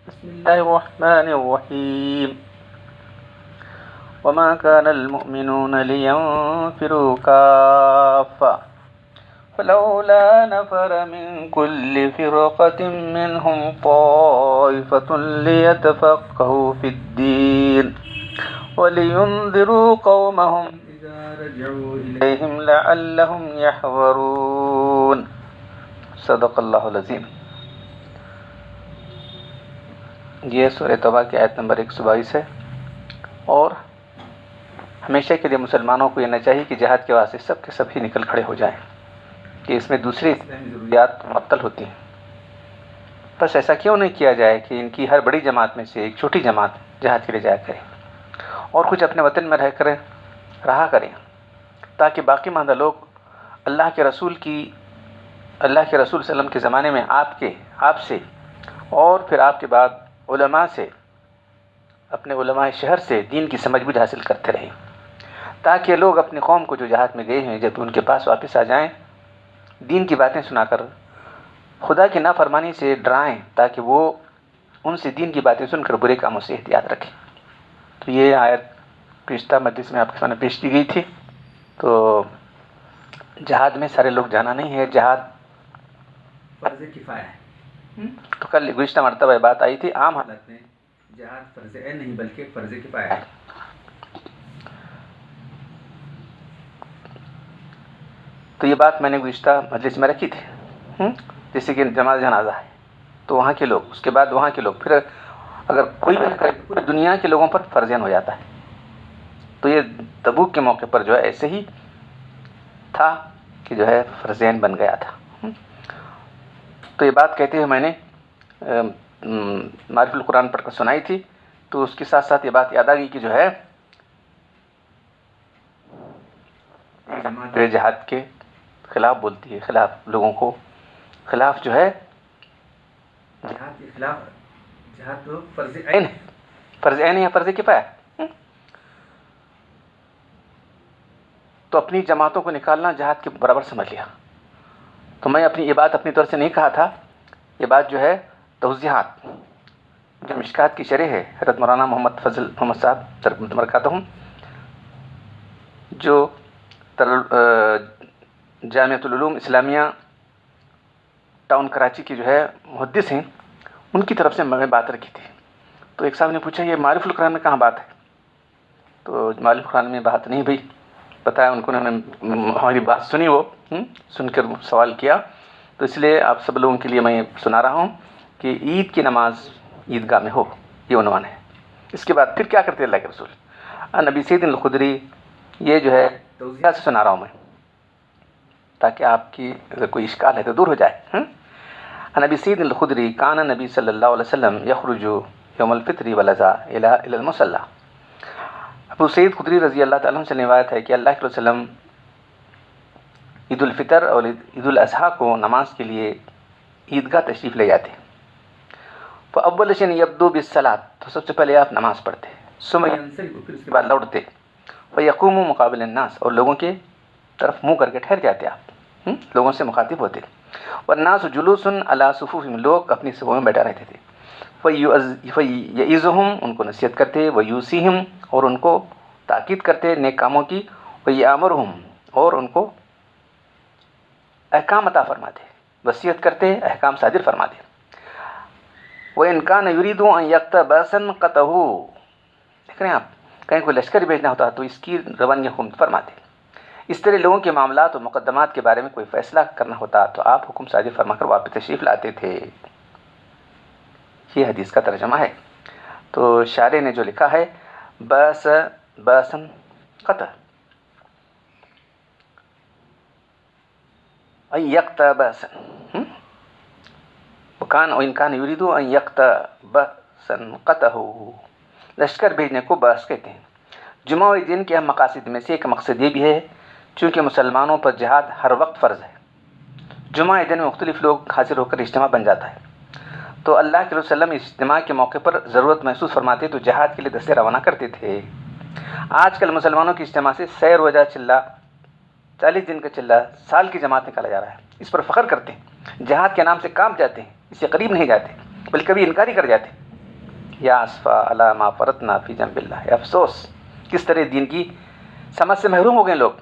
بسم الله الرحمن الرحيم وما كان المؤمنون لينفروا كافة فلولا نفر من كل فرقة منهم طائفة ليتفقهوا في الدين ولينذروا قومهم إذا رجعوا إليهم لعلهم يحذرون صدق اللہ العظیم۔ یہ سورہ توبہ کی آیت نمبر 122 ہے، اور ہمیشہ کے لیے مسلمانوں کو یہ نہ چاہیے کہ جہاد کے واسطے سب کے سب ہی نکل کھڑے ہو جائیں، کہ اس میں دوسری اسلامی ضروریات معطل ہوتی ہیں۔ بس ایسا کیوں نہیں کیا جائے کہ ان کی ہر بڑی جماعت میں سے ایک چھوٹی جماعت جہاد کے لیے جایا کرے اور کچھ اپنے وطن میں رہا کریں، تاکہ باقی ماندہ لوگ اللہ کے رسول صلی اللہ علیہ وسلم کے زمانے میں آپ سے اور پھر آپ کے بعد علماء سے، اپنے علماء شہر سے دین کی سمجھ بوجھ حاصل کرتے رہیں، تاکہ لوگ اپنی قوم کو جو جہاد میں گئے ہیں جب ان کے پاس واپس آ جائیں، دین کی باتیں سنا کر خدا کی نافرمانی سے ڈرائیں، تاکہ وہ ان سے دین کی باتیں سن کر برے کاموں سے احتیاط رکھیں۔ تو یہ آیت گزشتہ مجلس میں آپ کے سامنے پیش کی گئی تھی۔ تو جہاد میں سارے لوگ جانا نہیں ہے، جہاد فرض کفایہ ہے۔ تو کل گزشتہ مرتبہ بات آئی تھی، عام حالت میں جہاد فرض عین نہیں بلکہ فرض کفایہ ہے۔ تو یہ بات میں نے گزشتہ مجلس میں رکھی تھی، جیسے کہ نماز جنازہ ہے تو وہاں کے لوگ، اس کے بعد وہاں کے لوگ، پھر اگر کوئی بھی نہ کرے پوری دنیا کے لوگوں پر فرض عین ہو جاتا ہے۔ تو یہ تبوک کے موقع پر جو ہے ایسے ہی تھا کہ جو ہے فرض عین بن گیا تھا۔ تو یہ بات کہتے ہوئے میں نے معرف القرآن پڑھ کر سنائی تھی، تو اس کے ساتھ ساتھ یہ بات یاد آ گئی کہ جو ہے جو جہاد کے خلاف بولتی ہے، خلاف لوگوں کو، خلاف جو ہے جہاد کے خلاف، جہاد تو فرض عین ہے، فرض عین ہے یا فرض کفایہ، تو اپنی جماعتوں کو نکالنا جہاد کے برابر سمجھ لیا۔ تو میں یہ بات اپنی طور سے نہیں کہا تھا، یہ بات جو ہے توضیحات جو مشکات کی شرح ہے حضرت مولانا محمد فضل محمد صاحب ترکمت مرکاتہ ہوں، جو جامعۃ العلوم اسلامیہ ٹاؤن کراچی کی جو ہے محدث ہیں، ان کی طرف سے میں بات رکھی تھی۔ تو ایک صاحب نے پوچھا یہ معرف القرآن میں کہاں بات ہے؟ تو معرف القرآن میں بات نہیں بھائی، بتایا ان کو، ہماری بات سنی، وہ سن کر سوال کیا، تو اس لیے آپ سب لوگوں کے لیے میں سنا رہا ہوں کہ عید کی نماز عیدگاہ میں ہو، یہ عنوان ہے۔ اس کے بعد پھر کیا کرتے اللہ کے رسول؟ نبی سید الخدری، یہ جو ہے توضیحات سے سنا رہا ہوں میں، تاکہ آپ کی اگر کوئی اشکال ہے تو دور ہو جائے۔ نبی سید الخدری کان نبی صلی اللہ علیہ وسلم یخرج یوم الفطر والاضحیٰ الی المصلی۔ ابو سعید خدری رضی اللہ تعالیٰ عنہ سے روایت ہے کہ اللہ کے وسلم عید الفطر اور عید الاضحیٰ کو نماز کے لیے عیدگاہ تشریف لے جاتے۔ فاول شیء یبدؤ بالصلاۃ، تو سب سے پہلے آپ نماز پڑھتے، ثم ینصرف، پھر اس کے بعد لوٹتے، فیقوم مقابل الناس، اور لوگوں کے طرف منہ کر کے ٹھہر جاتے آپ، لوگوں سے مخاطب ہوتے۔ والناس جلوس علی صفوفہم، لوگ اپنی صفوں میں بیٹھا رہتے تھے۔ فیعظہم، ان کو نصیحت کرتے، ویوصیہم، اور ان کو تاکید کرتے نیک کاموں کی، ویامرہم، اور ان کو احکام عطا فرماتے، وصیت کرتے، احکام صادر فرماتے۔ وَإِنْ كَانَ يُرِيدُ أَنْ يَقْطَعَ بَأْسًا قَطَعَهُ، دیکھ رہے ہیں آپ، کہیں کوئی لشکر بھیجنا ہوتا تو اس کی روانی حکم فرماتے۔ اس طرح لوگوں کے معاملات و مقدمات کے بارے میں کوئی فیصلہ کرنا ہوتا تو آپ حکم صادر فرما کر واپس تشریف لاتے تھے۔ یہ حدیث کا ترجمہ ہے۔ تو شارح نے جو لکھا ہے باسن قطع، ان یقطع باسن، وان کان یرید ان یقطع باسن قطعه، لشکر بھیجنے کو باس کہتے ہیں۔ جمعہ و دن کے اہم مقاصد میں سے ایک مقصد یہ بھی ہے چونکہ مسلمانوں پر جہاد ہر وقت فرض ہے، جمعہ دن میں مختلف لوگ حاضر ہو کر اجتماع بن جاتا ہے، تو اللہ کے رسول اس اجتماع کے موقع پر ضرورت محسوس فرماتے تو جہاد کے لیے دستے روانہ کرتے تھے۔ آج کل مسلمانوں کی اجتماع سے سیر وجہ چلہ، 40 دن کا چلہ، سال کی جماعت نکالا جا رہا ہے، اس پر فخر کرتے ہیں، جہاد کے نام سے کام جاتے ہیں، اس سے قریب نہیں جاتے۔ بلکہ کبھی انکار ہی کر جاتے. یا اسفا علی ما فرطنا فی جنب اللہ، افسوس کس طرح دین کی سمجھ سے محروم ہو گئے لوگ.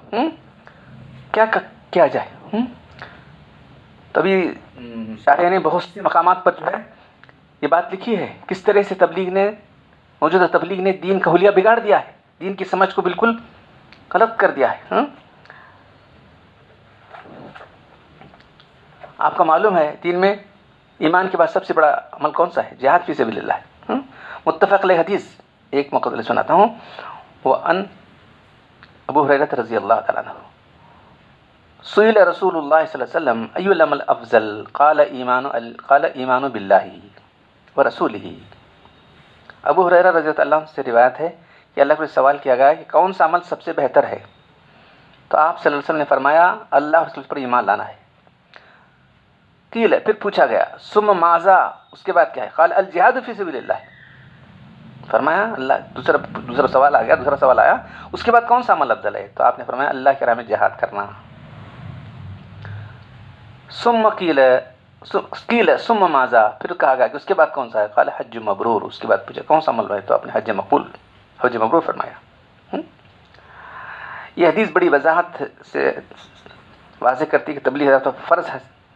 کیا کیا جائے. تبھی شاعر نے بہت سے مقامات پر جو ہے یہ بات لکھی ہے کس طرح سے موجودہ تبلیغ نے دین کا حلیہ بگاڑ دیا ہے، دین کی سمجھ کو بالکل غلط کر دیا ہے. آپ کو معلوم ہے دین میں ایمان کے بعد سب سے بڑا عمل کون سا ہے؟ جہاد فی سبیل اللہ. متفق علیہ حدیث ایک موقع سناتا ہوں. وہ ان ابو ہریرہ رضی اللہ تعالیٰ عنہ سئل رسول اللہ صلی اللہ علیہ وسلم ای العمل افضل قال ایمان باللہ ورسولہ. ابو ہریرہ رضی اللہ عنہ سے روایت ہے کہ اللہ کو سوال کیا گیا کہ کون سا عمل سب سے بہتر ہے؟ تو آپ صلی اللہ علیہ وسلم نے فرمایا اللہ اور رسول پر ایمان لانا ہے. قیل پھر پوچھا گیا ثم ماذا، اس کے بعد کیا ہے؟ قال الجہاد فی سبیل اللہ. فرمایا اللہ دوسرا سوال آیا اس کے بعد کون سا عمل افضل ہے؟ تو آپ نے فرمایا اللہ کی راہ میں جہاد کرنا. ثم قیل ثم ماذا، پھر کہا گیا کہ اس کے بعد کون سا ہے؟ قال حج مبرور. اس کے بعد پوچھا کون سا عمل ہے؟ تو آپ نے حج مبرور فرمایا. یہ حدیث بڑی وضاحت سے واضح کرتی ہے کہ تبلیغ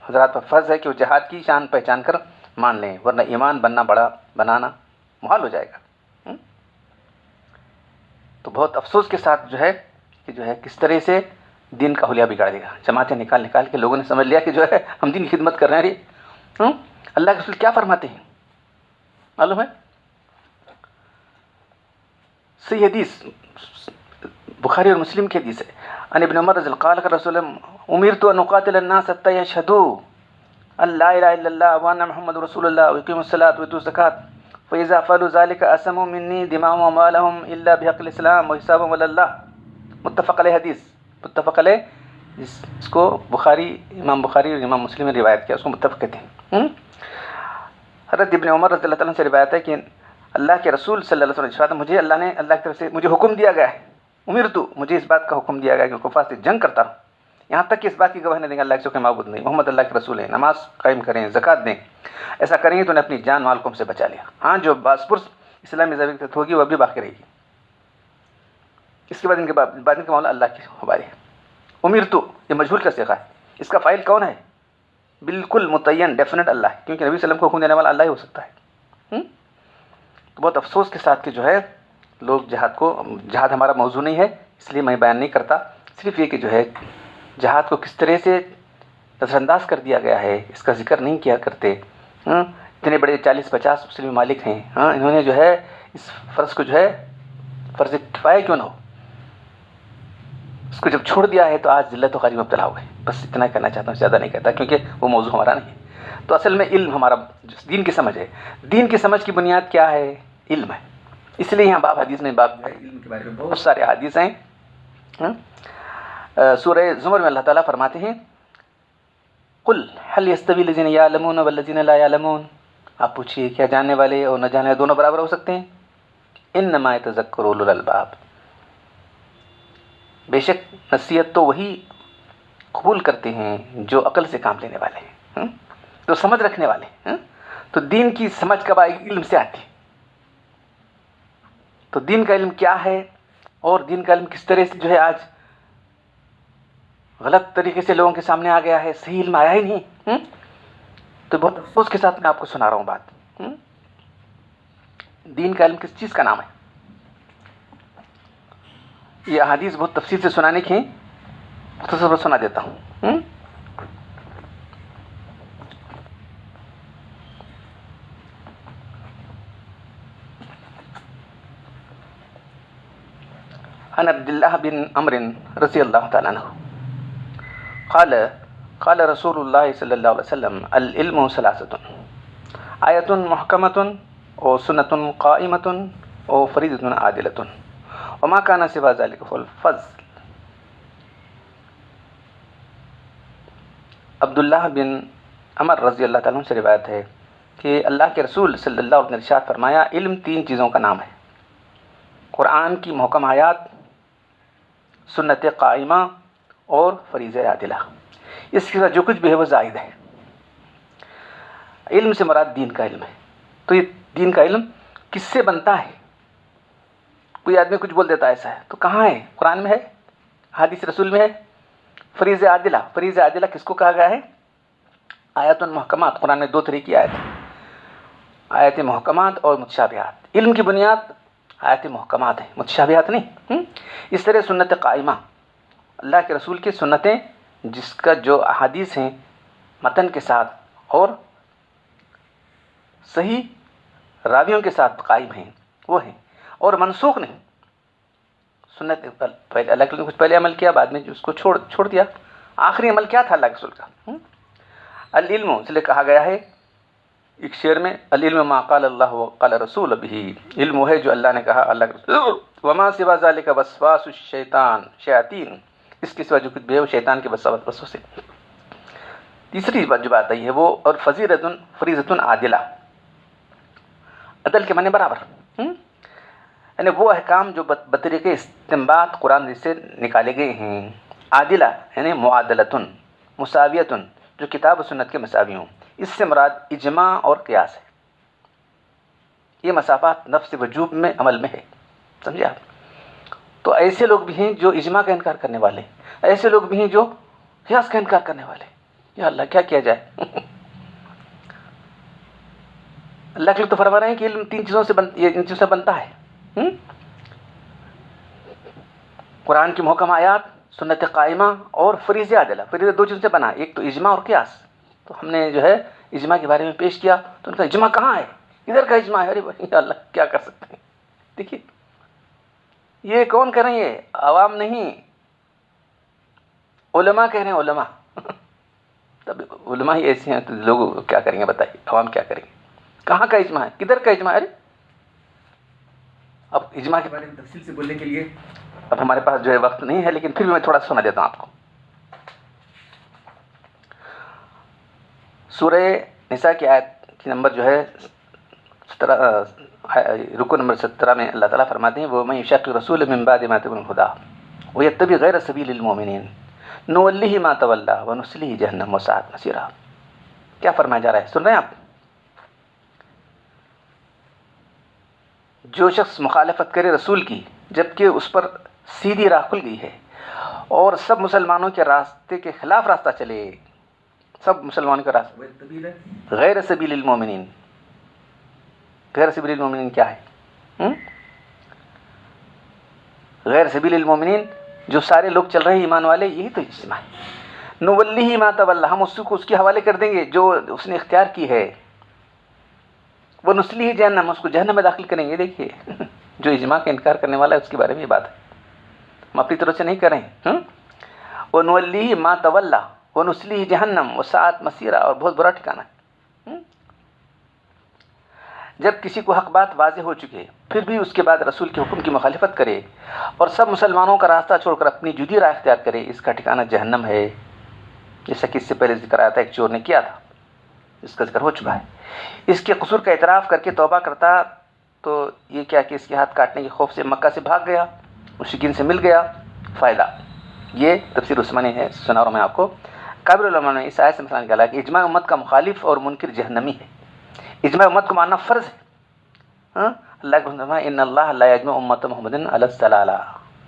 حضرات پر فرض ہے کہ وہ جہاد کی شان پہچان کر مان لیں، ورنہ ایمان بنانا محال ہو جائے گا. تو بہت افسوس کے ساتھ جو ہے کس طرح سے دین کا حلیہ بگاڑ دے گا. جماعتیں نکال کے لوگوں نے سمجھ لیا کہ جو ہے ہم دین کی خدمت کر رہے ہیں. اللہ کے رسول کیا فرماتے ہیں معلوم ہے؟ صحیح حدیث بخاری اور مسلم کی حدیث ہے. ان ابن عمر رضی اللہ عنہ رسول امرت ان اقاتل الناس حتى يشهدوا ان لا اله الا الله وان محمد رسول الله ويقيموا الصلاه ويؤتوا الزكاه فاذا فعلوا ذلك اسموا مني دماءهم واموالهم الا بحق الاسلام وحسابهم على الله. متفق علیہ حدیث. متفق علیہ اس کو امام بخاری اور امام مسلم نے روایت کیا، اس کو متفق کہتے ہیں. حضرت ابن عمر رضی اللہ عنہ سے روایت ہے کہ اللہ کے رسول صلی اللہ علیہ وسلم مجھے اللہ نے اللہ کی طرف سے مجھے حکم دیا گیا ہے، مجھے اس بات کا حکم دیا گیا کہ کفار سے جنگ کرتا ہوں یہاں تک کہ اس بات کی گواہی نہ دیں گے اللہ کے معبود نہیں، محمد اللہ کے رسول ہیں، نماز قائم کریں، زکوٰۃ دیں. ایسا کریں گے تو انہیں اپنی جان مال کو ہم سے بچا لیا. ہاں جو باسپرس اسلامی ضرورت ہوگی وہ بھی باقی رہے گی. اس کے بعد ان کے معاملہ اللہ کے حوالے ہے. امرتو یہ مجہول کا صیغہ ہے، اس کا فاعل کون ہے؟ بالکل متعین ڈیفینیٹ اللہ ہے، کیونکہ نبی صلی اللہ علیہ وسلم کو حکم دینے والا اللہ ہی ہو سکتا ہے. تو بہت افسوس کے ساتھ کہ جو ہے لوگ جہاد ہمارا موضوع نہیں ہے اس لیے میں بیان نہیں کرتا، صرف یہ کہ جو ہے جہاد کو کس طرح سے نظر انداز کر دیا گیا ہے اس کا ذکر نہیں کیا کرتے. اتنے بڑے 40-50 مسلم ممالک ہیں، انہوں نے جو ہے اس فرض کو جو ہے فرض کفایہ کیوں نہ ہو اس کو جب چھوڑ دیا ہے تو آج ذلت و خواری میں مبتلا ہو گئے. بس اتنا کہنا چاہتا ہوں، زیادہ نہیں کہتا کیونکہ وہ موضوع ہمارا نہیں ہے. تو اصل میں علم ہمارا دین کی سمجھ ہے. دین کی سمجھ کی بنیاد کیا ہے؟ علم ہے. اس لیے یہاں باب حدیث میں علم کے بارے میں بہت سارے حدیث ہیں. سورہ زمر میں اللہ تعالیٰ فرماتے ہیں قل هل يستوي الذين يعلمون والذين لا يعلمون. آپ پوچھیے کیا جاننے والے اور نہ جاننے والے دونوں برابر ہو سکتے ہیں؟ انما يتذكر اولو الالباب. بے شک نصیحت تو وہی قبول کرتے ہیں جو عقل سے کام لینے والے ہیں، جو سمجھ رکھنے والے ہیں. تو دین کی سمجھ کب آئے گی؟ علم سے آتی. تو دین کا علم کیا ہے اور دین کا علم کس طرح سے جو ہے آج غلط طریقے سے لوگوں کے سامنے آ گیا ہے، صحیح علم آیا ہی نہیں. تو بہت افسوس کے ساتھ میں آپ کو سنا رہا ہوں بات. دین کا علم کس چیز کا نام ہے؟ یہ احادیث بہت تفصیل سے سنانے کی مختصر پر سنا دیتا ہوں. عن عبد الله بن عمرو رضي الله تعالى عنه قال رسول الله صلى الله عليه وسلم العلم ثلاثة آية محكمة أو سنة قائمة أو فريضة عادلة وما كان سوى ذلك فالفضل. عبداللہ بن عمر رضی اللہ تعالیٰ عنہ سے روایت ہے کہ اللہ کے رسول صلی اللہ علیہ وسلم نے ارشاد فرمایا علم 3 چیزوں کا نام ہے: قرآن کی محکم آیات، سنت قائمہ اور فریضہ عادلہ. اس کے ساتھ جو کچھ بھی ہے وہ زائد ہے. علم سے مراد دین کا علم ہے. تو یہ دین کا علم کس سے بنتا ہے؟ کوئی آدمی کچھ بول دیتا ہے ایسا ہے، تو کہاں ہے؟ قرآن میں ہے، حدیث رسول میں ہے؟ فریض عادلہ، فریض عادلہ کس کو کہا گیا ہے؟ آیات محکمات، قرآن میں 2 طرح کی آیت ہے، آیت محکمات اور متشابہات۔ علم کی بنیاد آیت محکمات ہیں، متشابہات نہیں۔ اس طرح سنت قائمہ، اللہ کے رسول کی سنتیں جس کا جو احادیث ہیں متن کے ساتھ اور صحیح راویوں کے ساتھ قائم ہیں، وہ ہیں، اور منسوخ نہیں۔ سنت پہلے اللہ کے رسول نے کچھ پہلے عمل کیا، بعد میں اس کو چھوڑ دیا۔ آخری عمل کیا تھا اللہ کے رسول کا؟ العلم، اس لیے کہا گیا ہے ایک شعر میں، العلم ما قال اللہ وقال رسول به، علم وہ ہے جو اللہ نے کہا، اللہ کے رسول، وما سوا ذلك وسواس الشیطان، شیاطین، اس کے سوا جو کچھ بھی ہے وہ شیطان کے وسوسوں سے۔ تیسری بات جو بات آئی ہے وہ، اور فریضۃ عادلہ، عدل کے معنی برابر، یعنی وہ احکام جو بطریق استنباط قرآن سے نکالے گئے ہیں، عادلہ یعنی معادلتن، مساویتن، جو کتاب و سنت کے مساوی ہوں۔ اس سے مراد اجماع اور قیاس ہے۔ یہ مسافات نفس وجوب میں عمل میں ہے، سمجھے آپ؟ تو ایسے لوگ بھی ہیں جو اجماع کا انکار کرنے والے، ایسے لوگ بھی ہیں جو قیاس کا انکار کرنے والے۔ یا اللہ، کیا کیا جائے؟ اللہ کے لوگ تو فرما رہے ہیں کہ علم 3 چیزوں سے ان چیزوں سے بنتا ہے، قرآن کی محکم آیات، سنت قائمہ اور فریض عادلہ۔ فریض 2 چیزوں سے بنا، ایک تو اجماع اور قیاس۔ تو ہم نے جو ہے اجماع کے بارے میں پیش کیا، تو ان کا اجماع کہاں ہے؟ ادھر کا اجماع ہے۔ ارے بھائی اللہ، کیا کر سکتے ہیں؟ دیکھیے یہ کون کہہ رہے ہیں؟ عوام نہیں، علماء کہہ رہے ہیں، علماء۔ تب علماء ہی ایسے ہیں تو لوگ کیا کریں گے بتائیے، عوام کیا کریں گے؟ کہاں کا اجماع ہے؟ کدھر کا اجماع ہے؟ ارے اب اجماع کے بارے میں تفصیل سے بولنے کے لیے اب ہمارے پاس جو ہے وقت نہیں ہے، لیکن پھر بھی میں تھوڑا سنا دیتا ہوں آپ کو۔ سورہ نساء کی آیت کی نمبر جو ہے 17، رکو نمبر 17 میں اللہ تعالیٰ فرماتے ہیں، وَمَن يُشَاقِقِ الرَّسُولَ مِن بَعْدِ مَا تَبَيَّنَ الْهُدَىٰ وَيَتَّبِعْ غَيْرَ سَبِيلِ الْمُؤْمِنِينَ نُوَلِّهِ مَا تَوَلَّىٰ وَنُصْلِهِ جَهَنَّمَ وَسَاءَتْ مَصِيرًا۔ کیا فرمایا جا رہا ہے؟ سن رہے ہیں آپ؟ جو شخص مخالفت کرے رسول کی جبکہ اس پر سیدھی راہ کھل گئی ہے، اور سب مسلمانوں کے راستے کے خلاف راستہ چلے، سب مسلمانوں کا راستہ، غیر سبیل المومنین۔ غیر سبیل المومنین کیا ہے؟ غیر سبیل المومنین جو سارے لوگ چل رہے ہیں ایمان والے، یہی تو اجتماع ہے۔ نولیہ ما تولی، ہم اس کو اس کے حوالے کر دیں گے جو اس نے اختیار کی ہے۔ وہ نسلی جہنم، اس کو جہنم میں داخل کریں گے۔ دیکھیے جو اجماع کا انکار کرنے والا ہے اس کے بارے میں یہ بات ہے، ہم اپنی طرف سے نہیں کریں۔ وہ نولیہ ما تولی وہ نسلی جہنم وساءت مصیرا، اور بہت برا ٹھکانہ ہے۔ جب کسی کو حق بات واضح ہو چکے پھر بھی اس کے بعد رسول کے حکم کی مخالفت کرے اور سب مسلمانوں کا راستہ چھوڑ کر اپنی جدی راہ اختیار کرے، اس کا ٹھکانہ جہنم ہے، جیسا کہ اس سے پہلے ذکر آیا تھا، ایک چور نے کیا تھا، اس کا ذکر ہو چکا ہے۔ اس کے قصور کا اعتراف کر کے توبہ کرتا تو یہ کیا کہ اس کے ہاتھ کاٹنے کے خوف سے مکہ سے بھاگ گیا، مشرکین سے مل گیا، فائدہ۔ یہ تفسیر عثمانی ہے، سنا رہا ہوں میں آپ کو۔ قابل علماء نے اس آیت سے مثلا نکالا کہ اجماع امت کا مخالف اور منکر جہنمی ہے۔ اجماع امت کو ماننا فرض ہے۔ اللہ کے فرمایا ان اللہ لا یجمع امت محمد علی الضلالہ،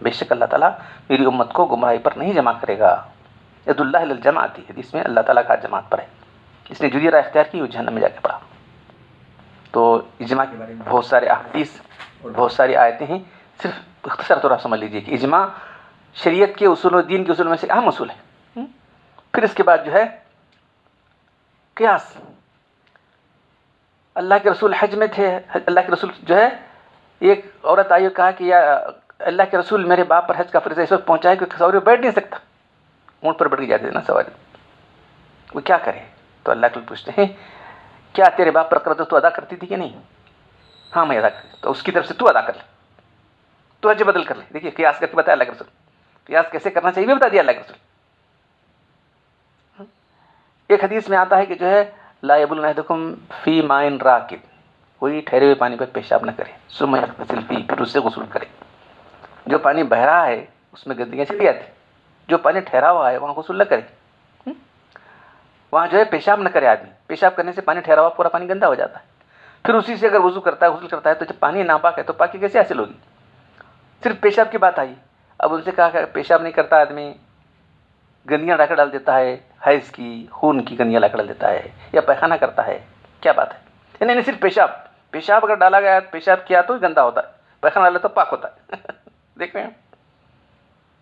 بے شک اللہ تعالیٰ میری امت کو گمراہی پر نہیں جمع کرے گا۔ ید اللہ علی الجماعت، حدیث میں اللہ تعالیٰ کا جماعت پر ہے، اس نے جدی راہ اختیار کی وہ جہنم میں جا کے پڑا۔ تو اجماع کے بارے میں بہت سارے احادیث اور بہت ساری آیتیں ہیں، صرف اختصار طور پر سمجھ لیجیے کہ اجماع شریعت کے اصول و دین کے اصول میں سے اہم اصول ہے۔ پھر اس کے بعد جو ہے قیاس۔ اللہ کے رسول حج میں تھے، اللہ کے رسول جو ہے، ایک عورت آئی اور کہا کہ یا اللہ کے رسول میرے باپ پر حج کا فریضہ اس وقت پہنچا ہے کہ سواری بیٹھ نہیں سکتا، اونٹ پر بیٹھ کے جاتے تھے نا سواری، وہ کیا کرے؟ تو اللہ کے پوچھتے ہیں کیا تیرے باپ پر قرض تو ادا کرتی تھی کہ نہیں؟ ہاں میں ادا کرتی، تو اس کی طرف سے تو ادا کر لے، تو حج بدل کر لے۔ دیکھیے قیاس کر کے بتایا اللہ کے رسول، قیاس کیسے کرنا چاہیے بھی بتا دیا اللہ کے رسول۔ ایک حدیث میں آتا ہے کہ جو ہے لا یبول احدکم فی ماء راکد، کوئی ٹھہرے ہوئے پانی پر پیشاب نہ کرے، ثم یغتسل فیہ، پھر اس سے غسل کرے۔ جو پانی بہ رہا ہے اس میں گندگیاں چلی جاتی، جو پانی ٹھہرا ہوا ہے وہاں غسل نہ کرے، وہاں جو ہے پیشاب نہ کرے آدمی، پیشاب کرنے سے پانی ٹھہرا ہوا پورا پانی گندا ہو جاتا ہے۔ پھر اسی سے اگر وضو کرتا ہے غسل کرتا ہے تو جب پانی ناپاک ہے تو پاکی کیسے حاصل ہوگی؟ صرف پیشاب کی بات آئی. اب ان سے کہا کہ پیشاب نہیں کرتا آدمی، گندیاں لا کر ڈال دیتا ہے، حیض کی خون کی گندیاں لا کر ڈال دیتا ہے، یا پیخانہ کرتا ہے، کیا بات ہے؟ نہیں صرف پیشاب اگر ڈالا گیا، پیشاب کیا تو گندا ہوتا ہے، پیخانہ ڈالا تو پاک ہوتا ہے. دیکھ رہے ہیں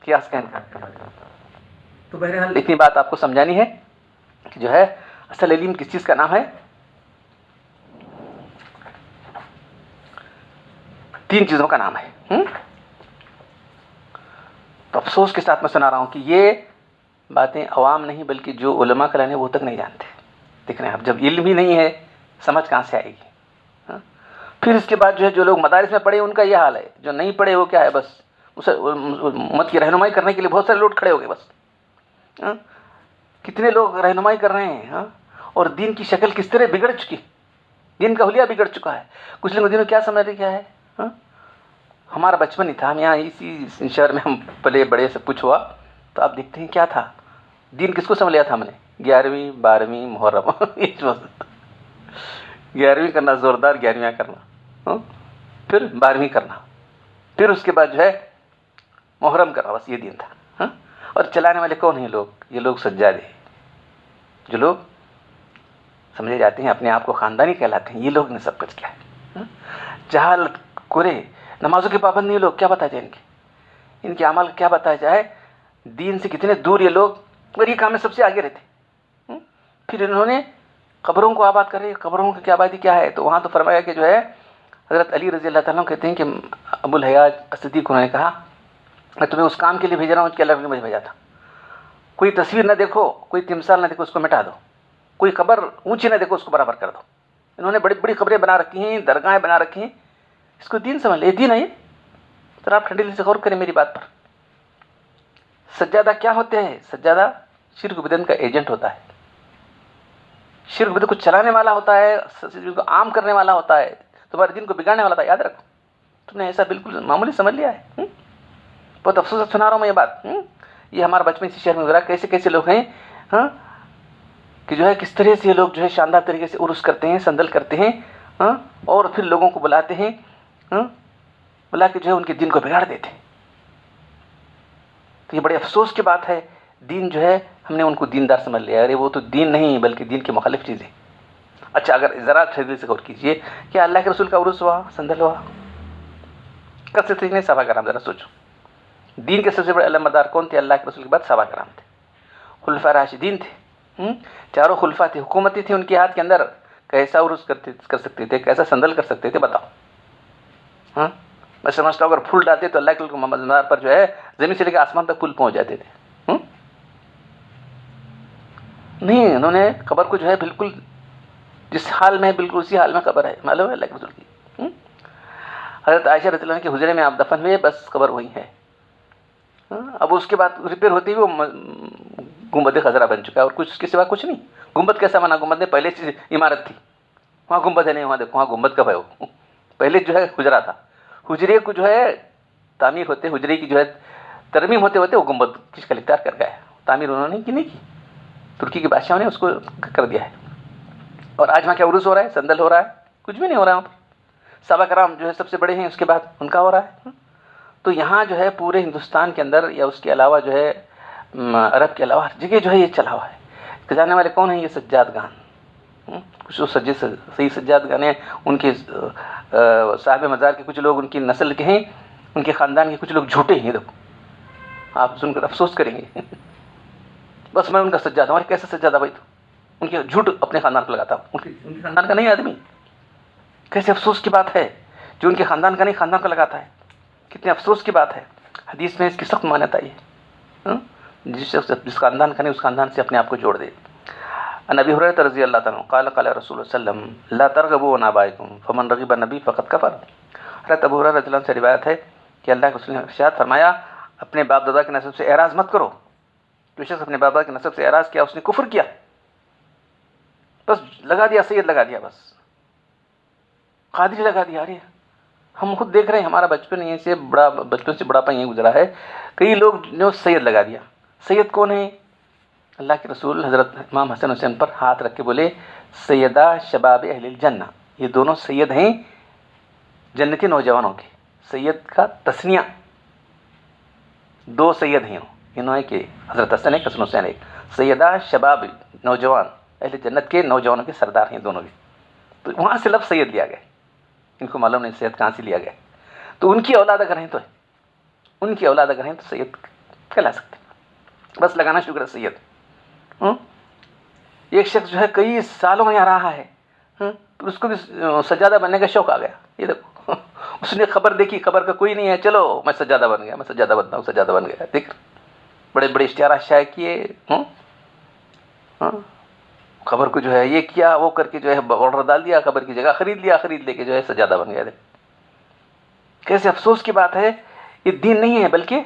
قیاس کا انکار. تو بہرحال اتنی بات آپ کو سمجھانی ہے کہ جو ہے اصل علم کس چیز کا نام ہے؟ 3 چیزوں کا نام ہے. تو افسوس کے ساتھ میں سنا رہا ہوں کہ یہ باتیں عوام نہیں بلکہ جو علماء کلام ہیں وہ تک نہیں جانتے. دیکھ رہے ہیں اب جب علم ہی نہیں ہے سمجھ کہاں سے آئے گی؟ پھر اس کے بعد جو ہے جو لوگ مدارس میں پڑھے ان کا یہ حال ہے، جو نہیں پڑھے وہ کیا ہے، بس امت کی رہنمائی کرنے کے لیے بہت سارے لوگ کھڑے ہو گئے. بس کتنے لوگ رہنمائی کر رہے ہیں، اور دین کی شکل کس طرح بگڑ چکی، دین کا حلیہ بگڑ چکا ہے. کچھ لوگ دنوں کیا سمجھ رہے کیا ہے، ہمارا بچپن ہی تھا، ہم یہاں اسی شہر میں ہم پلے بڑے سب کچھ ہوا، تو آپ دیکھتے ہیں کیا تھا دین، کس کو سمجھ لیا تھا ہم نے؟ 11ویں 12ویں محرم 11ویں کرنا زوردار، 11ویں کرنا، پھر 12ویں کرنا، پھر اس کے بعد جو ہے محرم کرنا، بس یہ دین تھا. اور چلانے والے کون ہیں لوگ؟ یہ لوگ سجادے، جو لوگ سمجھے جاتے ہیں اپنے آپ کو خاندانی کہلاتے ہیں، یہ لوگ نے سب کچھ کیا ہے. جہالت کرے، نمازوں کے پابند نہیں لوگ، کیا بتایا جائے ان کے اعمال کیا بتایا جائے؟ دین سے کتنے دور یہ لوگ، اور یہ کام میں سب سے آگے رہتے. پھر انہوں نے قبروں کو آباد کرے. قبروں کی آبادی کیا ہے؟ تو وہاں تو فرمایا کہ جو ہے حضرت علی رضی اللہ تعالیٰ کہتے ہیں کہ ابو الحیاج صدیق انہوں نے کہا میں تمہیں اس کام کے لیے بھیج رہا ہوں کہ اللہ نے مجھے بھیجا تھا. کوئی تصویر نہ دیکھو، کوئی تمثال نہ دیکھو، اس کو مٹا دو. کوئی قبر اونچی نہ دیکھو، اس کو برابر کر دو. انہوں نے بڑی بڑی قبریں بنا رکھی ہیں، درگاہیں بنا رکھی ہیں. اس کو دین سمجھ لے، دین ہے یہ. ذرا آپ ٹھنڈی دل سے غور کریں میری بات پر. سجادہ کیا ہوتے ہیں؟ سجادہ شرک بدعت کا ایجنٹ ہوتا ہے، شرک بدعت کو چلانے والا ہوتا ہے، کو عام کرنے والا ہوتا ہے، تمہارے دین کو بگاڑنے والا تھا. یاد رکھو، تم نے ایسا بالکل معمولی سمجھ لیا ہے. بہت افسوس سنا رہا ہوں میں یہ بات. یہ ہمارا بچپن اسی شہر میں گزرا. کیسے کیسے لوگ ہیں کہ جو ہے کس طرح سے یہ لوگ جو ہے شاندار طریقے سے عرس کرتے ہیں، سندل کرتے ہیں، اور پھر لوگوں کو بلاتے ہیں، بلا کے جو ہے ان کے دین کو بگاڑ دیتے ہیں. تو یہ بڑے افسوس کی بات ہے. دین جو ہے ہم نے ان کو دیندار سمجھ لیا. ارے وہ تو دین نہیں بلکہ دین کے مخالف چیزیں. اچھا اگر ذرا دل سے غور کیجئے کہ اللہ کے رسول کا عرس ہوا، سندل ہوا، کب سے تھے صحابہ کرام؟ ذرا سوچو. دین کے سب سے بڑے علمبردار کون تھے؟ اللہ کے رسول کے بعد صحابہ کرام تھے، خلفاء راشدین تھے. چاروں خلفاء تھے، حکومتیں تھیں ان کے ہاتھ کے اندر. کیسا عرس کر سکتے تھے، کیسا سندل کر سکتے تھے، بتاؤ. میں سمجھتا ہوں اگر پھول ڈالتے تو اللہ کے رسول محمد مزار پر جو ہے زمین سے لے کے آسمان تک پھول پہنچ جاتے تھے. نہیں، انہوں نے قبر کو جو ہے بالکل جس حال میں بالکل اسی حال میں قبر ہے. معلوم ہے اللہ کے رسول کی. حضرت عائشہ رضی اللہ عنہ کے حجرے میں آپ دفن ہوئے، بس قبر وہی ہے. اب اس کے بعد ریپیئر ہوتی ہوئی وہ گنبد خضرا بن چکا ہے، اور کچھ اس کے سوا کچھ نہیں. گنبد کیسا بنا؟ گنبد میں پہلے سے عمارت تھی، وہاں گنبد ہے نہیں، وہاں دیکھو وہاں گنبد کب ہے. وہ پہلے جو ہے حجرا تھا. حجرے کو جو ہے تعمیر ہوتے، حجرے کی جو ہے ترمیم ہوتے ہوتے وہ گنبد کی شکل اختیار کر گیا ہے. تعمیر انہوں نے کی نہیں کی، ترکی کے بادشاہوں نے اس کو کر دیا ہے. اور آج وہاں کیا عرس ہو رہا ہے، سندل ہو رہا ہے؟ کچھ بھی نہیں ہو رہا ہے وہاں پر. صحابہ کرام جو ہے سب سے بڑے ہیں، اس کے بعد ان کا ہو رہا ہے. تو یہاں جو ہے پورے ہندوستان کے اندر یا اس کے علاوہ جو ہے عرب کے علاوہ ہر جگہ جو ہے یہ چلا ہوا ہے. جاننے والے کون ہیں؟ یہ سجاد گان. کچھ تو صحیح سجاد گان ہیں، ان کے صاحب مزار کے کچھ لوگ ان کی نسل کے ہیں، ان کے خاندان کے کچھ لوگ جھوٹے ہیں. دیکھو آپ سن کر افسوس کریں گے. بس میں ان کا سجادہ ہوں. کیسا سجادہ بھائی؟ تو ان کے جھوٹ اپنے خاندان کو لگاتا ہوں، ان کے خاندان کا نہیں آدمی. کیسے افسوس کی بات ہے، جو ان کے خاندان کا نہیں خاندان کو لگاتا ہے. کتنے افسوس کی بات ہے. حدیث میں اس کی سخت مانیت آئی ہے. جس شخص جس خاندان کا نہیں اس خاندان سے اپنے آپ کو جوڑ دے. عن ابی ہریرہ رضی اللہ تعالیٰ عنہ قال قال رسول اللہ صلی اللہ علیہ وسلم لا ترغبوا عن آبائکم فمن رغب عن نبی فقد کفر. حضرت ابو ہریرہ رضی اللہ عنہ سے روایت ہے کہ اللہ کے رسول نے ارشاد فرمایا اپنے باپ دادا کے نسب سے اعراض مت کرو. جو شخص اپنے باپ دادا کے نسب سے اعراض کیا اس نے کفر کیا. بس لگا دیا، سید لگا دیا، بس قادری لگا دیا. ارے ہم خود دیکھ رہے ہیں، ہمارا بچپن یہیں سے بچپن سے بڑھاپا یہیں گزرا ہے. کئی لوگ نے سید لگا دیا. سید کون ہے؟ اللہ کے رسول حضرت امام حسن حسین پر ہاتھ رکھ کے بولے سیدہ شباب اہل الجنہ. یہ دونوں سید ہیں جنتی نوجوانوں کے. سید کا تسنیہ دو سید ہیں انہوں نے کہ حضرت حسن ایک حسن حسین ایک. سیدہ شباب نوجوان اہل جنت کے نوجوانوں کے سردار ہیں دونوں بھی. تو وہاں سے لفظ سید لیا گیا. ان کو معلوم نہیں سید کہاں سے لیا گیا. تو ان کی اولاد اگر ہیں تو سید کہلا سکتے. بس لگانا شروع کرے سید. ایک شخص جو ہے کئی سالوں میں یہاں رہا ہے تو اس کو بھی سجادہ بننے کا شوق آ گیا. یہ دیکھو اس نے خبر دیکھی, خبر کا کوئی نہیں ہے, چلو میں سجادہ بن گیا, میں سجادہ بنتا ہوں, سجادہ بن گیا. دیکھ بڑے بڑے اشتہارات شائع کیے, خبر کو جو ہے یہ کیا وہ کر کے جو ہے آرڈر ڈال دیا, خبر کی جگہ خرید لے کے جو ہے سجادہ بن گیا. کیسے افسوس کی بات ہے, یہ دین نہیں ہے بلکہ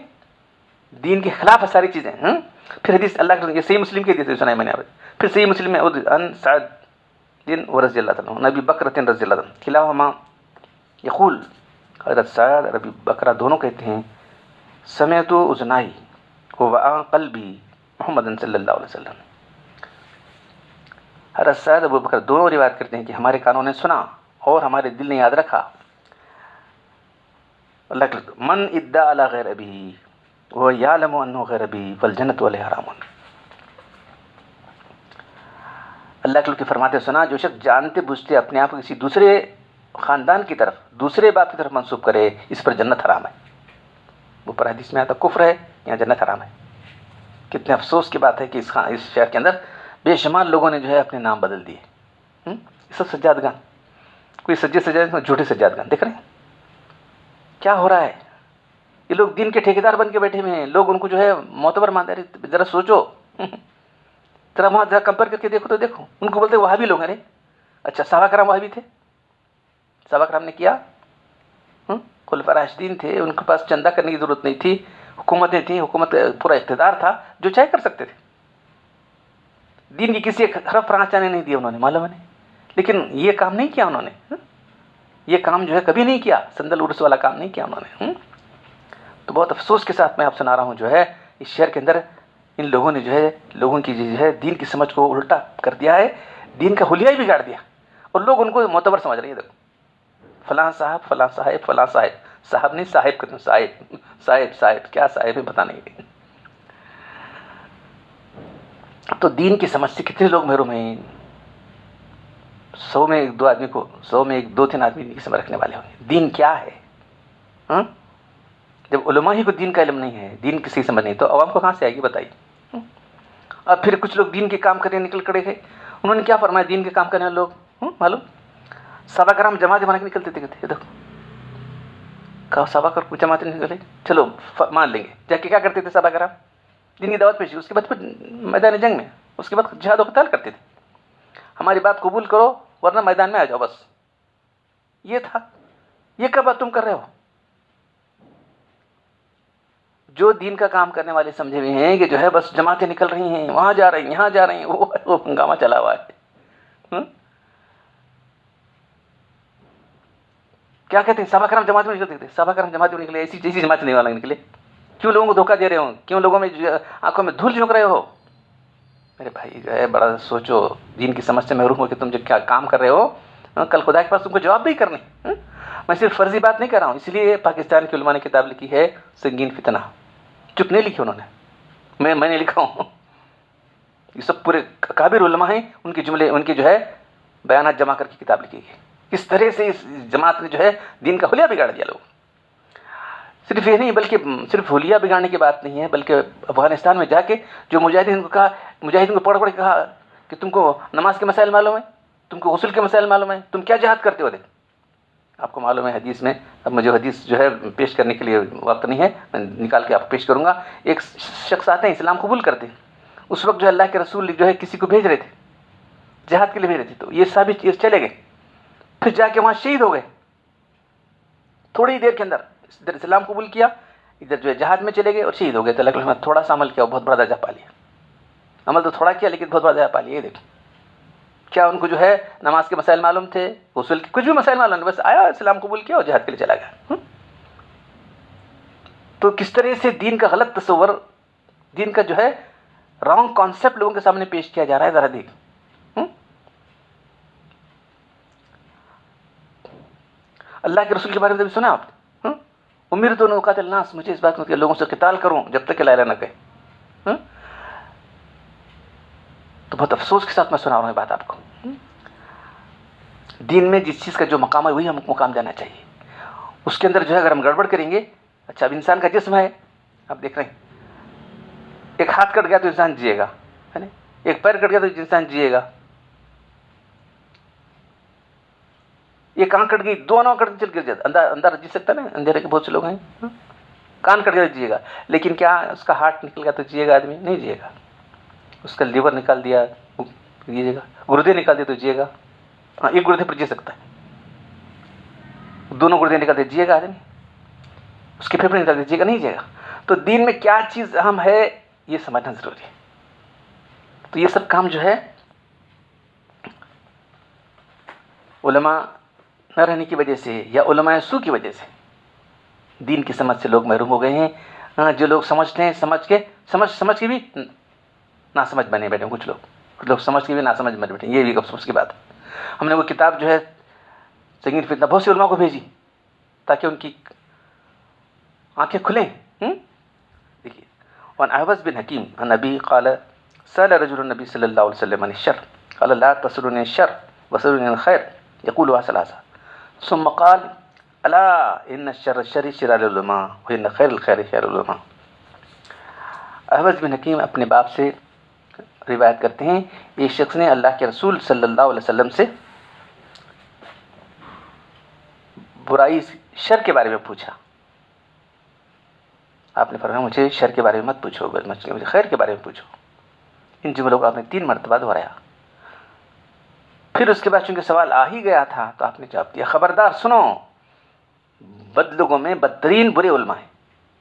دین کے خلاف ہے ساری چیزیں. پھر حدیث اللہ کے صحیح مسلم کی حدیث سنائی میں نے. پھر صحیح مسلم میں ان سعد بن رضی اللہ تعالیٰ نبی بکر رضی اللہ عنہ کلاہما یقول, حضرت سعد اور ابی بکرہ دونوں کہتے ہیں سمعت اذنائی ووعى قلبی محمد صلی اللہ علیہ وسلم. حضرت سعد ابو بکر دونوں روایت کرتے ہیں کہ ہمارے کانوں نے سنا اور ہمارے دل نے یاد رکھا. اللہ کے من ادعى علی غیر ابی وہ یعلم انہ غیر ابی والجنت علیہ حرام. اللہ کے فرماتے سنا جو شخص جانتے بوجھتے اپنے آپ کو کسی دوسرے خاندان کی طرف, دوسرے باپ کی طرف منسوب کرے, اس پر جنت حرام ہے. وہ پر حدیث میں آتا کفر ہے, یہاں جنت حرام ہے. کتنے افسوس کی بات ہے کہ اس شہر کے اندر بے شمار لوگوں نے جو ہے اپنے نام بدل دیے. یہ سب سجادگان, کوئی سجاد جھوٹے سجادگان. دیکھ رہے ہیں کیا ہو رہا ہے. یہ لوگ دین کے ٹھیکیدار بن کے بیٹھے ہوئے ہیں, لوگ ان کو جو ہے معتبر مانتے ہیں. ذرا سوچو, ذرا وہاں ذرا کمپیئر کر کے دیکھو تو دیکھو ان کو بولتے وہابی لوگ ہیں. اچھا صحابہ کرام وہابی تھے؟ صحابہ کرام نے کیا, خلفاء راشدین تھے, ان کے پاس چندہ کرنے کی ضرورت نہیں تھی, حکومتیں تھیں, حکومت پورا اقتدار تھا, جو چاہے کر سکتے تھے. دین کی کسی حرف پرانچانے نہیں دیے انہوں نے, معلوم ہے. لیکن یہ کام نہیں کیا انہوں نے, یہ کام جو ہے کبھی نہیں کیا, سندل عرس والا کام نہیں کیا انہوں نے. تو بہت افسوس کے ساتھ میں آپ سنا رہا ہوں جو ہے اس شہر کے اندر ان لوگوں نے جو ہے لوگوں کی جو ہے دین کی سمجھ کو الٹا کر دیا ہے, دین کا حلیہ ہی بگاڑ دیا, اور لوگ ان کو معتبر سمجھ رہے ہیں. دیکھو فلاں صاحب, فلاں صاحب, فلاں صاحب, صاحب نہیں صاحب کہتے ہیں, صاحب صاحب صاحب کیا صاحب ہے پتہ نہیں. تو دین کی سمجھ سے کتنے لوگ محروم ہیں. 100 میں 1-2 آدمی کو, 100 میں 1-2-3 آدمی دین کی سمجھ رکھنے والے ہوں گے. دین کیا ہے؟ جب علماء ہی کو دین کا علم نہیں ہے, دین کی صحیح سمجھ نہیں, تو عوام کو کہاں سے آئے گی بتائیے. اب پھر کچھ لوگ دین کے کام کرنے نکل کھڑے گئے. انہوں نے کیا فرمایا دین کے کام کرنے والے لوگ معلوم, صحابہ کرام جماعت بنا کے نکلتے تھے. کہتے دیکھو کہا صحابہ کرام جماعت نکلے, چلو مان لیں گے. جا کے کیا کرتے تھے صحابہ کرام, دین کی دعوت پیش کی, اس کے بعد پھر میدان جنگ میں, اس کے بعد جہاد و قتال کرتے تھے. ہماری بات قبول کرو ورنہ میدان میں آ جاؤ, بس یہ تھا. یہ کب بات تم کر رہے ہو؟ جو دین کا کام کرنے والے سمجھے ہوئے ہیں کہ جو ہے بس جماعتیں نکل رہی ہیں, وہاں جا رہی ہیں, یہاں جا رہی ہیں, وہ ہنگامہ چلا ہوا ہے. کیا کہتے ہیں صحابہ کرام جماعت میں نکلتے تھے, صحابہ کرام جماعت میں نکلے, ایسی جماعت نہیں والا نکلے. کیوں لوگوں کو دھوکہ دے رہے ہو, کیوں لوگوں میں آنکھوں میں دھول جھونک رہے ہو؟ میرے بھائی جو ہے بڑا سوچو, دین کی سمجھ سے محروم ہو کہ تم جو کیا کام کر رہے ہو, کل خدا کے پاس تم کو جواب بھی کرنے. میں صرف فرضی بات نہیں کر رہا ہوں, اس لیے پاکستان کے علماء نے کتاب لکھی ہے سنگین فتنہ. چپ نہیں لکھی انہوں نے, میں نے لکھا ہوں. یہ سب پورے کابر علماء ہیں, ان کے جملے, ان کے جو ہے بیانات جمع کر کے کتاب لکھی گئی. کس طرح سے اس جماعت نے جو ہے دین کا حلیہ بگاڑ دیا. لوگ صرف یہ نہیں بلکہ صرف حلیہ بگاڑنے کی بات نہیں ہے, بلکہ افغانستان میں جا کے جو مجاہدین کو کہا, مجاہدین کو پڑھ کے کہا کہ تم کو نماز کے مسائل معلوم ہیں, تم کو غسل کے مسائل معلوم ہیں, تم کیا جہاد کرتے ہو. آپ کو معلوم ہے حدیث میں, اب مجھے حدیث جو ہے پیش کرنے کے لیے وقت نہیں ہے, میں نکال کے آپ کو پیش کروں گا. ایک شخص آتے ہیں اسلام قبول کرتے ہیں, اس وقت جو اللہ کے رسول جو ہے کسی کو بھیج رہے تھے, جہاد کے لیے بھیج رہے تھے, تو یہ ثابت چلے گئے, پھر جا کے وہاں شہید ہو گئے. تھوڑی ہی دیر کے اندر ادھر اسلام قبول کیا, ادھر جو ہے جہاد میں چلے گئے اور شہید ہو گئے. تو اللہ نے تھوڑا سا عمل کیا, بہت بڑا درجہ پا لیا. عمل تو تھوڑا کیا لیکن بہت بڑا درجہ پا لیا. یہ دیکھیں کیا ان کو جو ہے نماز کے مسائل معلوم تھے, غسل کے کچھ بھی مسائل معلوم نہیں, بس آیا اسلام قبول کیا اور جہاد کے لیے چلا گیا. تو کس طرح سے دین کا غلط تصور, دین کا جو ہے رانگ کانسیپٹ لوگوں کے سامنے پیش کیا جا رہا ہے, ذرا دیکھ. اللہ کے رسول کے بارے میں کبھی سنا آپ نے؟ امرت ان اقاتل الناس، مجھے اس بات میں کہ لوگوں سے قتال کروں جب تک کہ لا الہ نہ کہے. تو بہت افسوس کے ساتھ میں سنا رہا ہوں یہ بات آپ کو. دین میں جس چیز کا جو مقام ہے وہی ہم کو مقام دینا چاہیے. اس کے اندر جو ہے اگر ہم گڑبڑ کریں گے، اچھا اب انسان کا جسم ہے، آپ دیکھ رہے ہیں ایک ہاتھ کٹ گیا تو انسان جیے گا، ہے نا، ایک پیر کٹ گیا تو انسان جیے گا، ایک آنکھ کٹ گئی، دونوں کٹ چل کے اندر جی سکتا نا، اندھیرے کے بہت سے لوگ ہیں. کان کٹ گیا تو جیے گا، لیکن کیا اس کا ہارٹ نکل گیا تو جیے گا؟ آدمی نہیں جیے گا. اس کا لیور نکال دیا جیے گا، گردے نکال دیے تو جیے گا. ہاں ایک گردے پر جی سکتا ہے، دونوں گردے نکال دے جیے گا آدمی، اس کے پھیپھڑے نکال دے جیے گا؟ نہیں جیے گا. تو دین میں کیا چیز اہم ہے یہ سمجھنا ضروری ہے. تو یہ سب کام جو ہے علماء نہ رہنے کی وجہ سے یا علماء سو کی وجہ سے دین کی سمجھ سے لوگ محروم ہو گئے ہیں. ہاں جو لوگ سمجھتے ہیں سمجھ کے بھی نہ سمجھ بنے بیٹھے. کچھ لوگ سمجھ کے بھی نہ سمجھ بنے بیٹھے. یہ بھی افسوس کی بات ہے. ہم نے وہ کتاب جو ہے سنگین فتنہ بہت سے علماء کو بھیجی تاکہ ان کی آنکھیں کھلیں. دیکھیے وعن احوز بن حکیم عن ابی قال سأل رجل النبی صلی اللہ علیہ وسلم عن الشر قال لا تسرني الشر وسرني الخير يقولها ثلاثة ثم قال الا ان الشر الشر شرار العلماء وان خیر الخیر خیر العلماء. احوز بن حکیم اپنے باپ سے روایت کرتے ہیں ایک شخص نے اللہ کے رسول صلی اللہ علیہ وسلم سے برائی شر کے بارے میں پوچھا. آپ نے فرمایا مجھے شر کے بارے میں مت پوچھو، مجھے خیر کے بارے میں پوچھو. ان جملوں کو آپ نے 3 مرتبہ دہرایا. پھر اس کے بعد چونکہ سوال آ ہی گیا تھا تو آپ نے جواب دیا خبردار سنو، بد لوگوں میں بدترین برے علماء ہیں.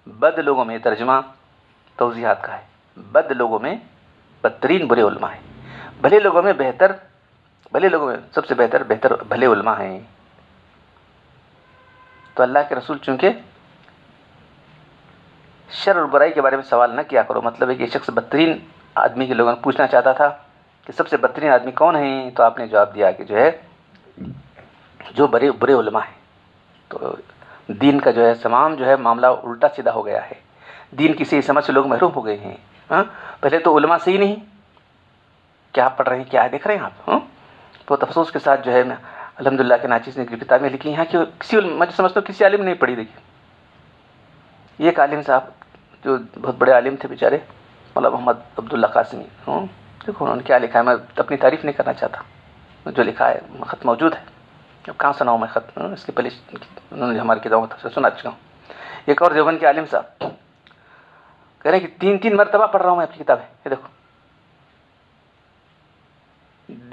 بد لوگوں میں ترجمہ توضیحات کا ہے، بد لوگوں میں بدترین برے علماء ہیں، بھلے لوگوں میں سب سے بہتر بھلے علماء ہیں. تو اللہ کے رسول چونکہ شر اور برائی کے بارے میں سوال نہ کیا کرو، مطلب ہے کہ یہ شخص بدترین آدمی کے لوگوں نے پوچھنا چاہتا تھا کہ سب سے بدترین آدمی کون ہیں، تو آپ نے جواب دیا کہ جو ہے جو برے علماء ہیں. تو دین کا جو ہے تمام جو ہے معاملہ الٹا سیدھا ہو گیا ہے. دین کی صحیح سمجھ سے لوگ محروم ہو گئے ہیں. پہلے تو علماء صحیح نہیں، کیا پڑھ رہے ہیں کیا دیکھ رہے ہیں آپ. بہت افسوس کے ساتھ جو ہے الحمدللہ کہ ناچیز نے جو کتابیں لکھی ہیں کہ میں سمجھتا ہوں کسی عالم نے نہیں پڑھی. دیکھیے یہ ایک عالم صاحب جو بہت بڑے عالم تھے بیچارے، مولانا محمد عبداللہ قاسمی. دیکھو انہوں نے کیا لکھا ہے، میں اپنی تعریف نہیں کرنا چاہتا، جو لکھا ہے خط موجود ہے. اب کہاں سناؤں میں خط، اس کے پہلے انہوں نے ہماری کتابوں سے سنا چکا ہوں. ایک اور دیوبند کے عالم صاحب کہہ رہے ہیں کہ 3 مرتبہ پڑھ رہا ہوں میں آپ کی کتابیں. یہ دیکھو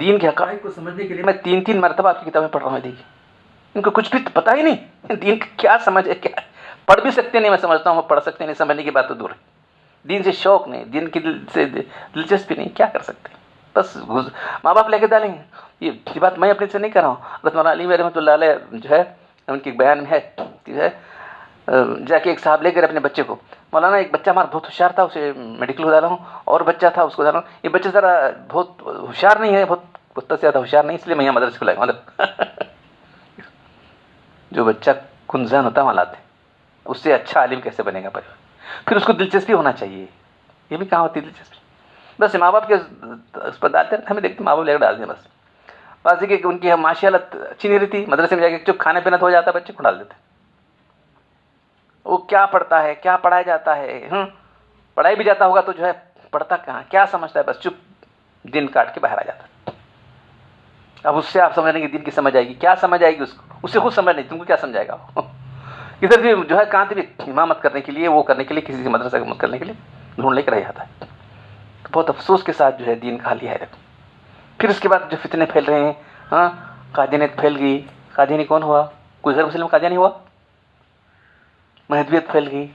دین کے حقائق کو سمجھنے کے لیے میں 3 مرتبہ آپ کی کتابیں پڑھ رہا ہوں. دیکھیے ان کو کچھ بھی پتہ ہی نہیں دین کا کیا سمجھ ہے، کیا پڑھ بھی سکتے نہیں. میں سمجھتا ہوں وہ پڑھ سکتے نہیں، سمجھنے کی بات تو دور ہے. دین سے شوق نہیں، دین کی دلچسپی نہیں، کیا کر سکتے ہیں؟ بس ماں باپ لے کے ڈالیں گے. یہ بات میں اپنے سے نہیں کر رہا ہوں. حضرت مولانا علی رحمۃ اللہ علیہ جو ہے ان کے بیان میں ہے جا کے ایک صاحب لے کر اپنے بچے کو، مولانا ایک بچہ ہمارا بہت ہوشیار تھا اسے میڈیکل کو ڈالا ہوں، اور بچہ تھا اس کو ڈالا ہوں، یہ بچہ ذرا بہت ہوشیار نہیں ہے، بہت زیادہ ہوشیار نہیں، اس لیے میں یہاں مدرسے کو لایا. مطلب جو بچہ کنزن ہوتا ہے وہاں لاتے ہیں، اس سے اچھا عالم کیسے بنے گا؟ پھر اس کو دلچسپی ہونا چاہیے. یہ بھی کہاں ہوتی ہے دلچسپی؟ بس ماں باپ کے اس پر ڈالتے رہتے، ہمیں دیکھتے ماں باپ لے کر ڈال دیں. بس بس کہ ان کی معاشی حالت اچھی نہیں رہتی، مدرسے میں جا کے چپ کھانا پینا تو ہو جاتا ہے، بچے کو ڈال دیتے. وہ کیا پڑھتا ہے، کیا پڑھایا جاتا ہے، پڑھائی بھی جاتا ہوگا تو جو ہے پڑھتا کہاں، کیا سمجھتا ہے، بس چپ دن کاٹ کے باہر آ جاتا ہے. اب اس سے آپ سمجھ رہے ہیں کہ دین کی سمجھ آئے گی؟ کیا سمجھ آئے گی اس کو؟ اسے خود سمجھ نہیں، تم کو کیا سمجھائے گا؟ ادھر بھی جو ہے کہاں بھی امامت کرنے کے لیے، وہ کرنے کے لیے، کسی سے مدرسہ کرنے کے لیے ڈھونڈ لے کر رہ جاتا ہے. تو بہت افسوس کے ساتھ جو ہے دین کا حال یہ ہے. پھر اس کے بعد جو فتنے پھیل رہے ہیں، قادیانیت پھیل گئی. قادیانی کون ہوا؟ کوئی غیر مسلم قادیانی ہوا؟ مہدویت پھیل گئی.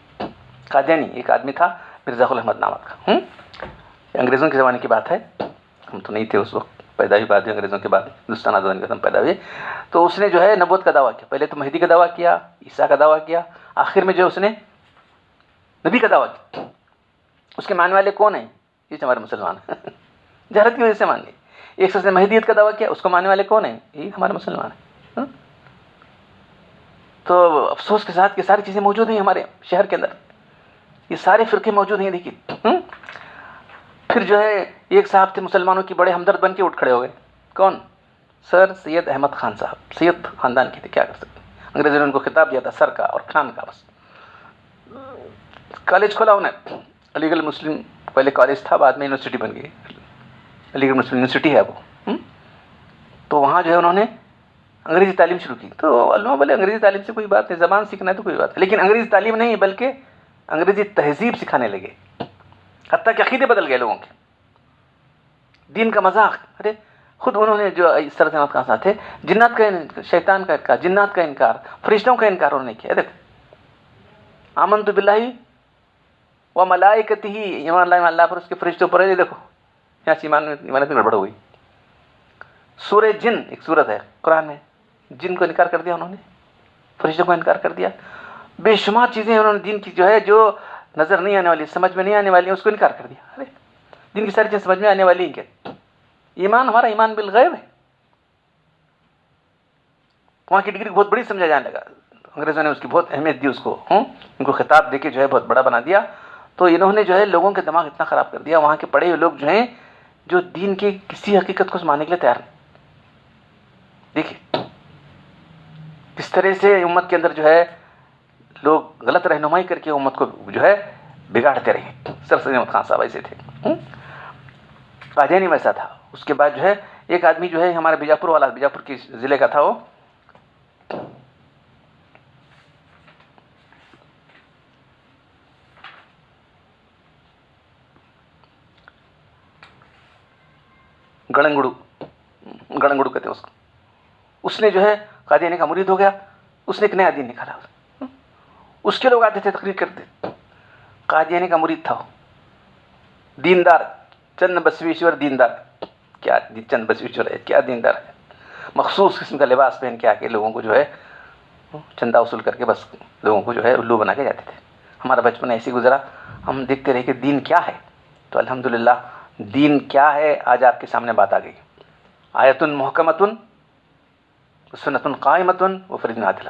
قادیانی ایک آدمی تھا مرزا غلام احمد نامک کا، انگریزوں کے زمانے کی بات ہے، ہم تو نہیں تھے اس وقت، پیدا ہوئی بعد انگریزوں کے بعد، ہندوستان آزادی کے بعد پیدا ہوئے. تو اس نے جو ہے نبوت کا دعویٰ کیا. پہلے تو مہدی کا دعویٰ کیا، عیسیٰ کا دعویٰ کیا، آخر میں جو اس نے نبی کا دعویٰ کیا. اس کے ماننے والے کون ہیں؟ یہ ہمارے مسلمان ہیں. جہالت کی وجہ سے مان لی. ایک شخص نے مہدیت کا دعویٰ کیا، اس کو ماننے والے کون ہیں؟ یہ ہمارے مسلمان ہیں. تو افسوس کے ساتھ یہ ساری چیزیں موجود ہیں ہمارے شہر کے اندر، یہ سارے فرقے موجود ہیں. دیکھیے پھر جو ہے ایک صاحب تھے مسلمانوں کی، بڑے ہمدرد بن کے اٹھ کھڑے ہو گئے. کون؟ سر سید احمد خان صاحب، سید خاندان کے تھے، کیا کر سکتے. انگریزوں نے ان کو خطاب دیا تھا سر کا اور خان کا. بس کالج کھولا انہیں، علی گڑھ مسلم پہلے کالج تھا، بعد میں یونیورسٹی بن گئی، علی گڑھ مسلم یونیورسٹی ہے وہ. تو وہاں جو ہے انہوں نے انگریزی تعلیم شروع کی. تو علماء بولے انگریزی تعلیم سے کوئی بات نہیں، زبان سیکھنا ہے تو کوئی بات نہیں، لیکن انگریزی تعلیم نہیں بلکہ انگریزی تہذیب سکھانے لگے، حتیٰ کہ عقیدے بدل گئے لوگوں کے، دین کا مذاق. ارے خود انہوں نے جو سر احمد خان صاحب تھے، جنات کا شیطان کا انکار، جنات کا انکار، فرشتوں کا انکار انہوں نے کیا. دیکھو آمنت باللہ و ملائکتہ، ایمان لائے اللہ پر، اس کے فرشتوں پر. یہ دیکھو یہاں سے ایمان میں گڑبڑ ہو گئی. سورہ جن ایک سورت ہے قرآن میں، جن کو انکار کر دیا انہوں نے، فرشتوں کو انکار کر دیا. بے شمار چیزیں انہوں نے دین کی جو ہے جو نظر نہیں آنے والی، سمجھ میں نہیں آنے والی، اس کو انکار کر دیا. ارے دین کی ساری چیزیں سمجھ میں آنے والی ہیں کیا؟ ایمان ہمارا ایمان بالغیب ہے. وہاں کی ڈگری بہت بڑی سمجھا جانے لگا، انگریزوں نے اس کی بہت اہمیت دی، اس کو ان کو خطاب دے کے جو ہے بہت بڑا بنا دیا. تو انہوں نے جو ہے لوگوں کے دماغ اتنا خراب کر دیا، وہاں کے پڑھے ہوئے لوگ جو ہیں جو دین کی کسی حقیقت کو ماننے کے لیے تیار نہیں. دیکھیے کس طرح سے امت کے اندر جو ہے لوگ غلط رہنمائی کر کے امت کو جو ہے بگاڑتے رہے. سر سید احمد خان صاحب ایسے تھے. قادیانی ویسا تھا. اس کے بعد جو ہے ایک آدمی جو ہے ہمارے بیجاپور والا، بیجاپور کی ضلع کا تھا، وہ گڑنگڑو کہتے ہیں اس کو. اس نے جو ہے قادیانی کا مرید ہو گیا. اس نے ایک نیا دین نکالا. اس کے لوگ آتے تھے تقریر کرتے. قادیانی کا مرید تھا، دیندار، چند بسویشور دیندار. کیا چند بسویشور ہے، کیا دیندار ہے. مخصوص قسم کا لباس پہن کے آ کے لوگوں کو جو ہے چندہ وصول کر کے بس لوگوں کو جو ہے الو بنا کے جاتے تھے. ہمارا بچپن ایسے گزرا، ہم دیکھتے رہے کہ دین کیا ہے. تو الحمدللہ دین کیا ہے آج آپ کے سامنے بات آ گئی. آیت محکمۃ سنت قائمۃ و فرج عادلہ.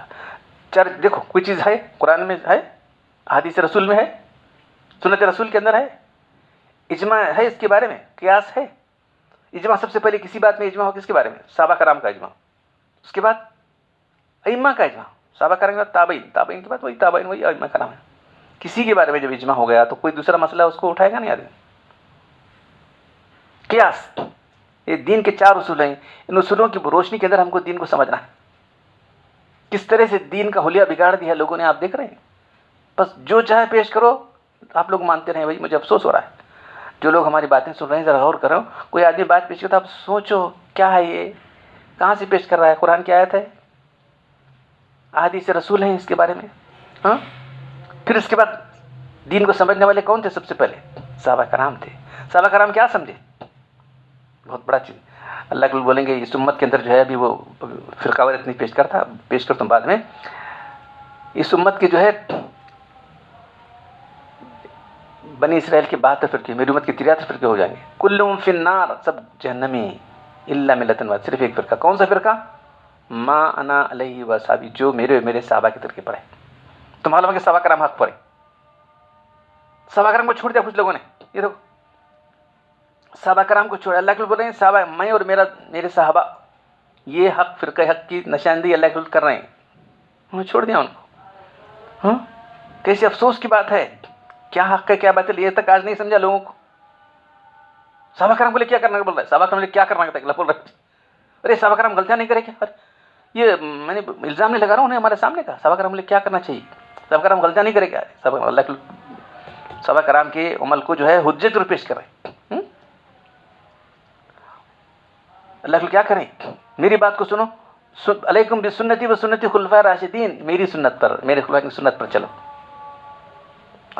دیکھو کوئی چیز ہے قرآن میں ہے، حدیث رسول میں ہے، سنت رسول کے اندر ہے، اجماع ہے اس کے بارے میں، قیاس ہے. اجماع سب سے پہلے کسی بات میں اجماع ہو کس کے بارے میں؟ صحابہ کرام کا اجماع. اس کے بعد ائمہ کا اجماع. صحابہ کرام کے بعد تابعین کے بعد وہی تابعین، وہی ائمہ کرام ہے. کسی کے بارے میں جب اجماع ہو گیا تو کوئی دوسرا مسئلہ اس کو اٹھائے گا نہیں آدمی. قیاس، یہ دین کے 4 اصول ہیں. ان اصولوں کی روشنی کے اندر ہم کو دین کو سمجھنا ہے. کس طرح سے دین کا حلیہ بگاڑ دیا لوگوں نے، آپ دیکھ رہے ہیں. بس جو چاہے پیش کرو، آپ لوگ مانتے رہیں. بھائی مجھے افسوس ہو رہا ہے جو لوگ ہماری باتیں سن رہے ہیں، ذرا غور کرو. کوئی آدمی بات پیش کرتا، آپ سوچو کیا ہے یہ، کہاں سے پیش کر رہا ہے، قرآن کی آیت ہے، احادیث رسول ہیں اس کے بارے میں. ہاں پھر اس کے بعد دین کو سمجھنے والے کون تھے؟ سب سے پہلے صحابہ کرام تھے. صحابہ کرام کیا سمجھے؟ بہت بڑا چیز. اللہ کے بولیں گے اس امت کے اندر جو ہے ابھی وہ فرقہ وارت نہیں پیش کرتا ہوں بعد میں. اس امت کے جو ہے بنی اسرائیل کے 72 فرقے، میری امت کے 73 فرقے ہو جائیں گے. کلہم فی النار، سب جہنمی الا ملۃ واحدہ، صرف ایک فرقہ. کون سا فرقہ؟ ما انا علیہ و اصحابی، جو میرے صحابہ کے طریقے پر ہے. تو معلوم ہے کہ صحابہ کرام حق پر ہے. صحابہ کرام کو چھوڑ دیا کچھ لوگوں نے. یہ دیکھو صحابہ کرام کو چھوڑا. اللہ کے بول رہے ہیں صحابہ، میں اور میرے صحابہ یہ حق، فرقہ حق کی نشاندہی اللہ کے کر رہے ہیں. انہوں نے چھوڑ دیا ان کو. ہاں کیسے افسوس کی بات ہے. کیا حق ہے کیا باطل، یہ تک آج نہیں سمجھا لوگوں کو. صحابہ کرام بولے کیا کرنا بول رہا ہے، صحابہ کرام بولے کیا کرنا تک بول رہا ہے. ارے صحابہ کرام غلطیاں نہیں کرے کیا؟ یہ میں نے الزام نہیں لگا رہا ہوں، انہیں ہمارے سامنے کا. صحابہ کرام بولے کیا کرنا چاہیے، صحابہ کرام غلطیاں نہیں کرے کیا. صحابہ کرام کے عمل کو جو ہے حجت پر پیش کر رہے. اللہ کے کیا کریں، میری بات کو سنو. علیکم بسنتی و سنتی خلفاء راشدین، میری سنت پر، میرے خلفاء کی سنت پر چلو.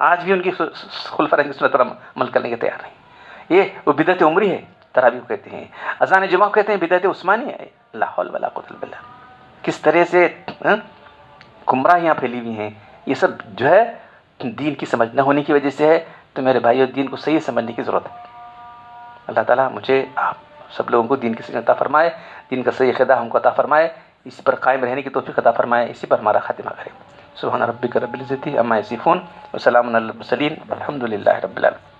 آج بھی ان کی خلفاء کی سنت پر عمل کرنے کے تیار نہیں. یہ وہ بدعت عمری ہے، تراویح کو کہتے ہیں، اذان جمعہ کو کہتے ہیں بدعت عثمانی ہے. لا حول ولا قوت الا باللہ. کس طرح سے گمراہیاں پھیلی ہوئی ہیں. یہ سب جو ہے دین کی سمجھ نہ ہونے کی وجہ سے ہے. تو میرے بھائیو دین کو صحیح سمجھنے کی ضرورت ہے. اللہ تعالیٰ مجھے آپ سب لوگوں کو دین کی سمجھ عطا فرمائے، دین کا صحیح عقیدہ ہم کو عطا فرمائے. اسی پر قائم رہنے کی توفیق عطا فرمائے، اسی پر ہمارا خاتمہ کرے۔ سبحان ربک رب العزت عما یصفون وسلام علی المرسلین والحمد للہ رب العالمین۔